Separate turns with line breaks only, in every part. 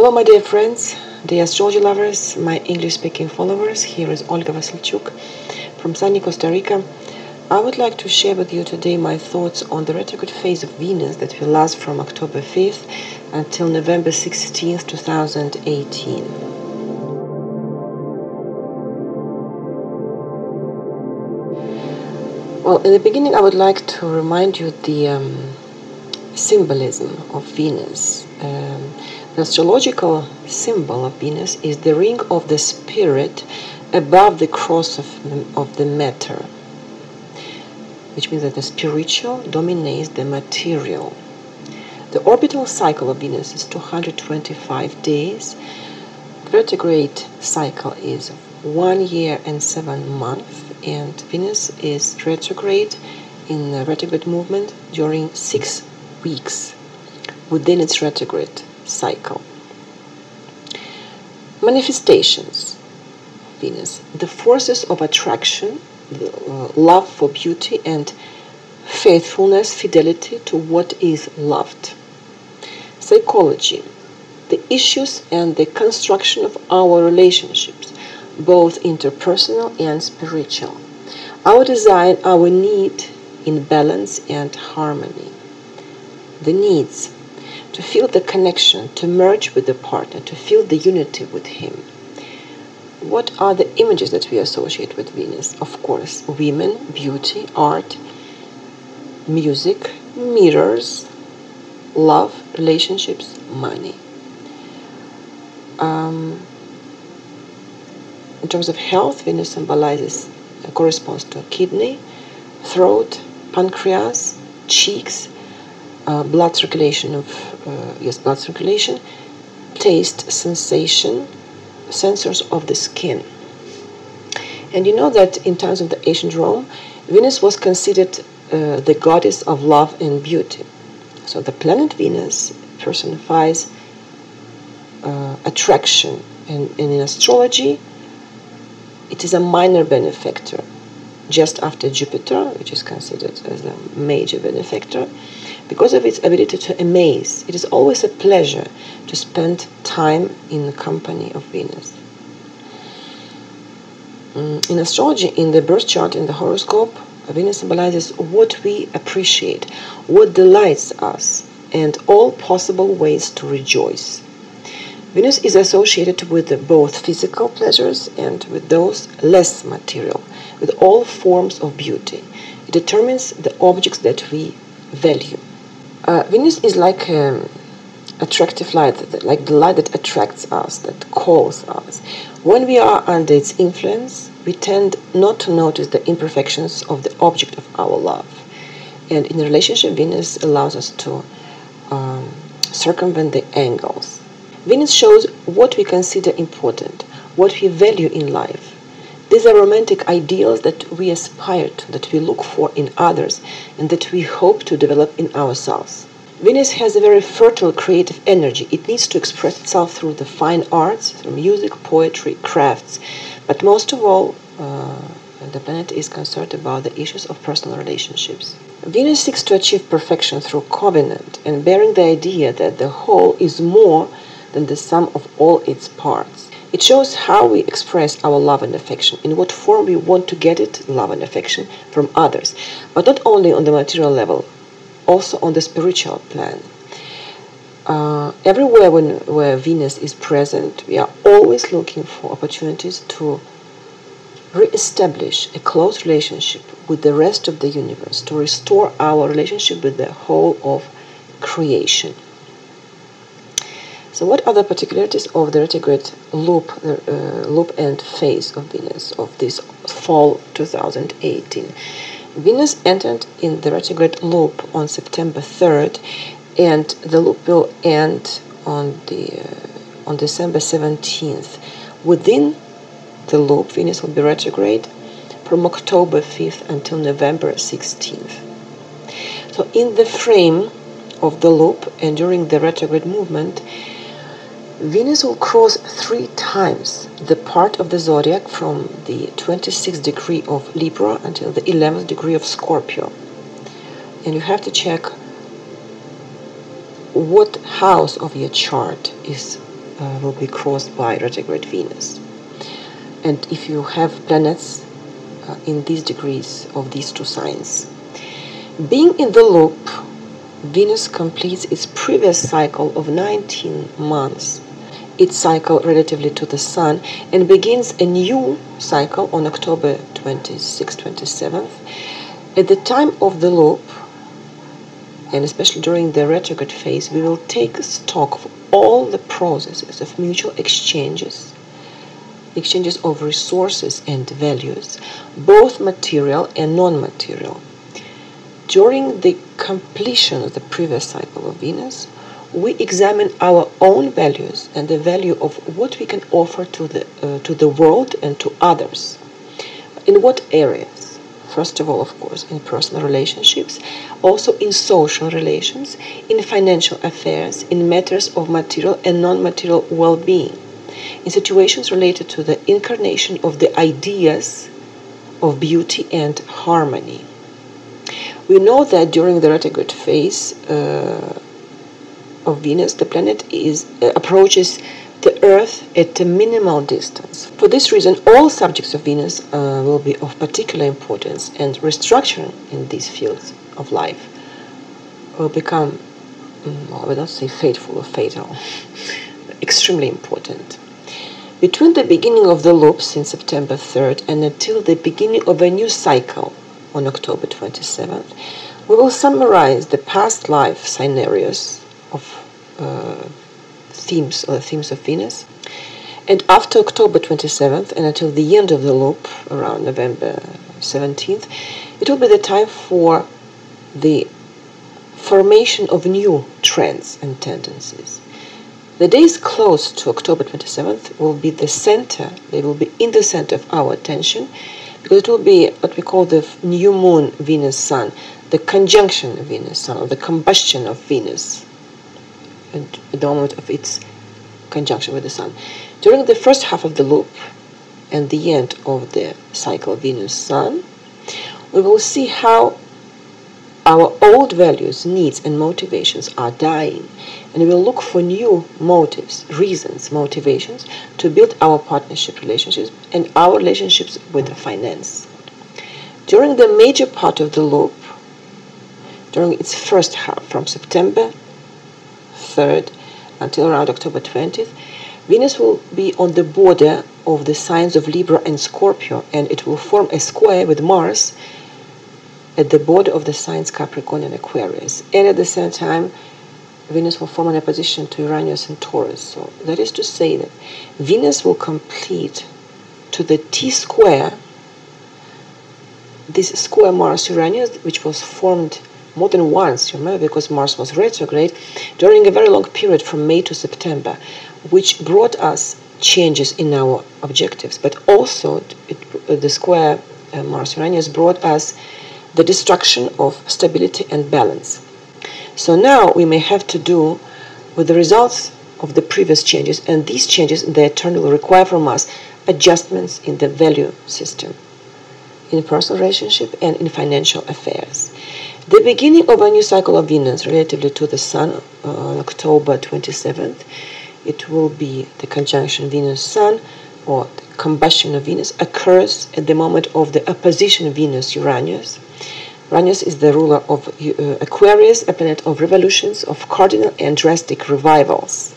Hello my dear friends, dear astrology lovers, my English-speaking followers. Here is Olga Vasilchuk from sunny Costa Rica. I would like to share with you today my thoughts on the retrograde phase of Venus that will last from October 5th until November 16th, 2018. Well, in the beginning I would like to remind you the symbolism of Venus. The astrological symbol of Venus is the ring of the spirit above the cross of the matter, which means that the spiritual dominates the material. The orbital cycle of Venus is 225 days. The retrograde cycle is 1 year and 7 months, and Venus is retrograde in the retrograde movement during 6 weeks within its retrograde cycle. Manifestations of Venus: the forces of attraction, the love for beauty and faithfulness, fidelity to what is loved. Psychology: the issues and the construction of our relationships, both interpersonal and spiritual. Our desire, our need in balance and harmony. The needs: to feel the connection, to merge with the partner, to feel the unity with him. What are the images that we associate with Venus? Of course, women, beauty, art, music, mirrors, love, relationships, money. In terms of health, Venus corresponds to kidney, throat, pancreas, cheeks, blood circulation, taste, sensation, sensors of the skin. And you know that in times of the ancient Rome, Venus was considered the goddess of love and beauty. So the planet Venus personifies attraction, and in astrology it is a minor benefactor, just after Jupiter, which is considered as a major benefactor, because of its ability to amaze. It is always a pleasure to spend time in the company of Venus. In astrology, in the birth chart, in the horoscope, Venus symbolizes what we appreciate, what delights us, and all possible ways to rejoice. Venus is associated with both physical pleasures and with those less material, with all forms of beauty. It determines the objects that we value. Venus is like attractive light, like the light that attracts us, that calls us. When we are under its influence, we tend not to notice the imperfections of the object of our love. And in a relationship, Venus allows us to circumvent the angles. Venus shows what we consider important, what we value in life. These are romantic ideals that we aspire to, that we look for in others, and that we hope to develop in ourselves. Venus has a very fertile creative energy. It needs to express itself through the fine arts, through music, poetry, crafts. But most of all, the planet is concerned about the issues of personal relationships. Venus seeks to achieve perfection through covenant and bearing the idea that the whole is more than the sum of all its parts. It shows how we express our love and affection, in what form we want to get it, love and affection, from others, but not only on the material level, also on the spiritual plan. Everywhere where Venus is present, we are always looking for opportunities to re-establish a close relationship with the rest of the universe, to restore our relationship with the whole of creation. So what are the particularities of the retrograde loop and phase of Venus of this fall 2018? Venus entered in the retrograde loop on September 3rd, and the loop will end on December 17th. Within the loop, Venus will be retrograde from October 5th until November 16th. So in the frame of the loop and during the retrograde movement, Venus will cross 3 times the part of the zodiac from the 26th degree of Libra until the 11th degree of Scorpio. And you have to check what house of your chart is will be crossed by retrograde Venus. And if you have planets in these degrees of these two signs, being in the loop, Venus completes its previous cycle of 19 months, its cycle relatively to the Sun, and begins a new cycle on October 26th, 27th. At the time of the loop, and especially during the retrograde phase, we will take stock of all the processes of mutual exchanges of resources and values, both material and non-material. During the completion of the previous cycle of Venus, we examine our own values and the value of what we can offer to the world and to others. In what areas? First of all, of course, in personal relationships, also in social relations, in financial affairs, in matters of material and non-material well-being, in situations related to the incarnation of the ideas of beauty and harmony. We know that during the retrograde phase of Venus, the planet approaches the Earth at a minimal distance. For this reason, all subjects of Venus will be of particular importance, and restructuring in these fields of life will become, I would not say fateful or fatal, extremely important. Between the beginning of the loops in September 3rd and until the beginning of a new cycle on October 27th, we will summarize the past life scenarios of themes of Venus. And after October 27th and until the end of the loop, around November 17th, it will be the time for the formation of new trends and tendencies. The days close to October 27th will be the center, they will be in the center of our attention, because it will be what we call the new moon Venus-Sun, the conjunction of Venus-Sun, or the combustion of Venus, at the moment of its conjunction with the Sun. During the first half of the loop and the end of the cycle Venus-Sun, we will see how our old values, needs, and motivations are dying, and we will look for new motives, reasons, motivations to build our partnership relationships and our relationships with the finance. During the major part of the loop, during its first half, from September 3rd until around October 20th, Venus will be on the border of the signs of Libra and Scorpio, and it will form a square with Mars at the border of the signs Capricorn and Aquarius. And at the same time, Venus will form an opposition to Uranus and Taurus. So that is to say that Venus will complete to the T-square, this square Mars-Uranus, which was formed more than once, you remember, because Mars was retrograde, during a very long period from May to September, which brought us changes in our objectives. But also, the square Mars-Uranus brought us the destruction of stability and balance. So now we may have to do with the results of the previous changes, and these changes in their turn will require from us adjustments in the value system, in personal relationship and in financial affairs. The beginning of a new cycle of Venus relatively to the Sun on October 27th, it will be the conjunction Venus-Sun, or the combustion of Venus, occurs at the moment of the opposition Venus-Uranus. Uranus is the ruler of Aquarius, a planet of revolutions, of cardinal and drastic revivals.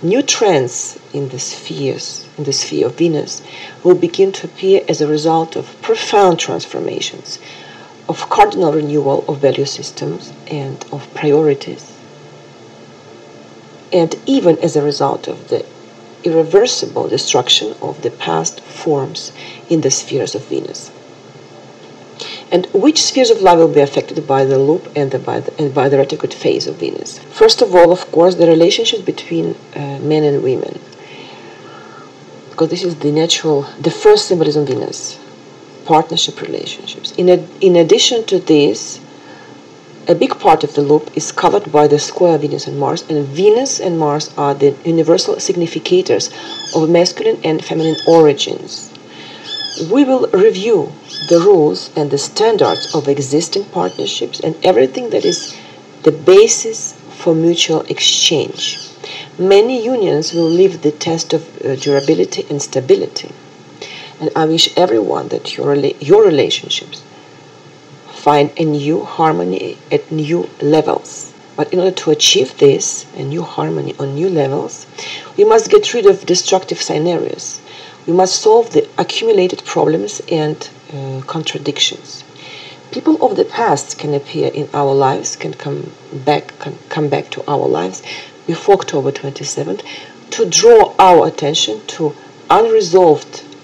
New trends in the sphere of Venus will begin to appear as a result of profound transformations, of cardinal renewal of value systems and of priorities, and even as a result of the irreversible destruction of the past forms in the spheres of Venus. And which spheres of life will be affected by the loop and by the retrograde phase of Venus? First of all, of course, the relationship between men and women, because this is the first symbolism of Venus, partnership relationships. In addition to this, a big part of the loop is covered by the square Venus and Mars are the universal significators of masculine and feminine origins. We will review the rules and the standards of existing partnerships and everything that is the basis for mutual exchange. Many unions will leave the test of durability and stability. And I wish everyone that your relationships find a new harmony at new levels. But in order to achieve this, a new harmony on new levels, we must get rid of destructive scenarios. We must solve the accumulated problems and contradictions. People of the past can appear in our lives, can come back to our lives before October 27th to draw our attention to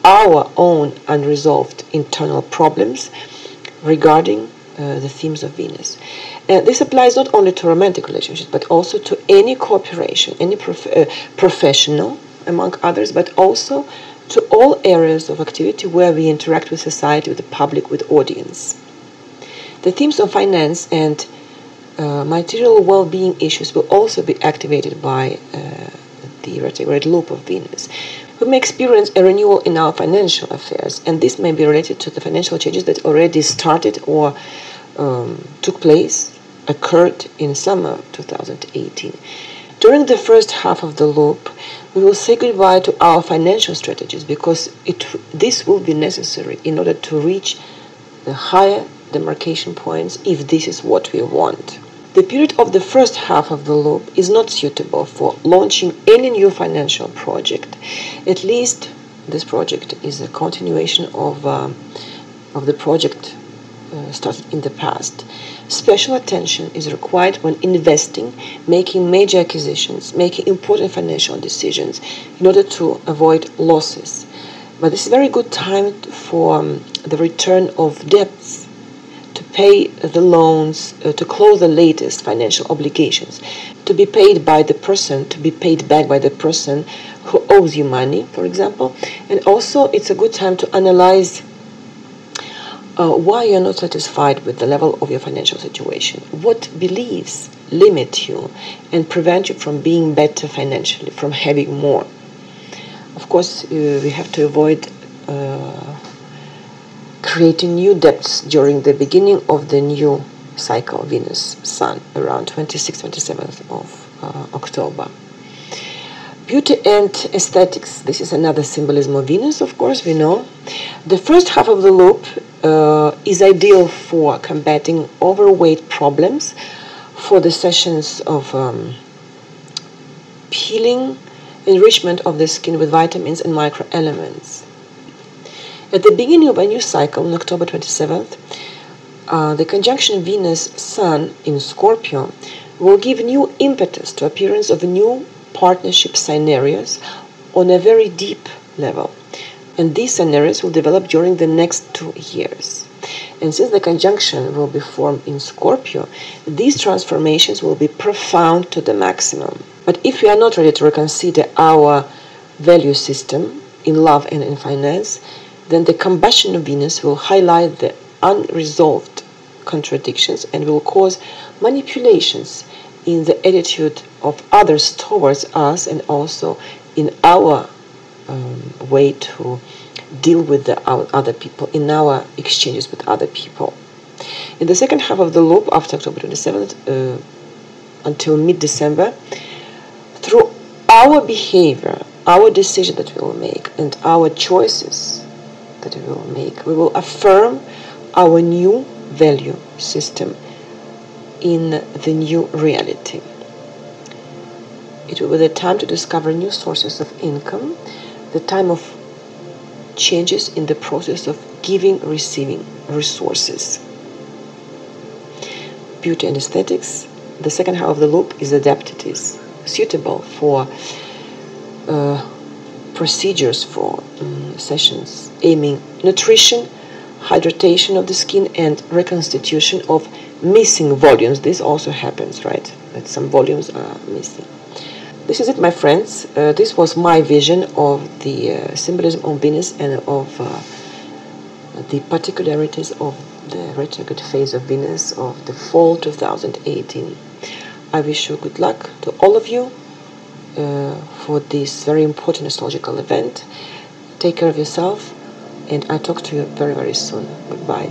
our own unresolved internal problems regarding the themes of Venus. This applies not only to romantic relationships, but also to any cooperation, any professional, among others, but also to all areas of activity where we interact with society, with the public, with audience. The themes of finance and material well-being issues will also be activated by the retrograde loop of Venus. We may experience a renewal in our financial affairs, and this may be related to the financial changes that already started or took place, occurred in summer 2018. During the first half of the loop, we will say goodbye to our financial strategies because this will be necessary in order to reach the higher demarcation points if this is what we want. The period of the first half of the loop is not suitable for launching any new financial project. At least this project is a continuation of the project started in the past. Special attention is required when investing, making major acquisitions, making important financial decisions in order to avoid losses. But this is a very good time for the return of debts, to pay the loans, to close the latest financial obligations, to be paid by the person, to be paid back by the person who owes you money, for example. And also it's a good time to analyze why you're not satisfied with the level of your financial situation. What beliefs limit you and prevent you from being better financially, from having more? Of course, we have to avoid creating new debts during the beginning of the new cycle, Venus-Sun, around 26th, 27th of October. Beauty and aesthetics. This is another symbolism of Venus, of course, we know. The first half of the loop is ideal for combating overweight problems, for the sessions of peeling, enrichment of the skin with vitamins and microelements. At the beginning of a new cycle, on October 27th, the conjunction Venus-Sun in Scorpio will give new impetus to appearance of new partnership scenarios on a very deep level. And these scenarios will develop during the next 2 years. And since the conjunction will be formed in Scorpio, these transformations will be profound to the maximum. But if we are not ready to reconsider our value system in love and in finance, then the combustion of Venus will highlight the unresolved contradictions and will cause manipulations in the attitude of others towards us and also in our way to deal with other people, in our exchanges with other people. In the second half of the loop, after October 27th until mid-December, through our behavior, our decision that we will make, and our choices that we will make, we will affirm our new value system in the new reality. It will be the time to discover new sources of income, the time of changes in the process of giving, receiving resources. Beauty and aesthetics. The second half of the loop is adapted, is suitable for procedures, for sessions aiming nutrition, hydration of the skin, and reconstitution of missing volumes. This also happens, right? That some volumes are missing. This is it, my friends. This was my vision of the symbolism of Venus and of the particularities of the retrograde phase of Venus of the fall 2018. I wish you good luck to all of you for this very important astrological event. Take care of yourself, and I talk to you very, very soon. Goodbye.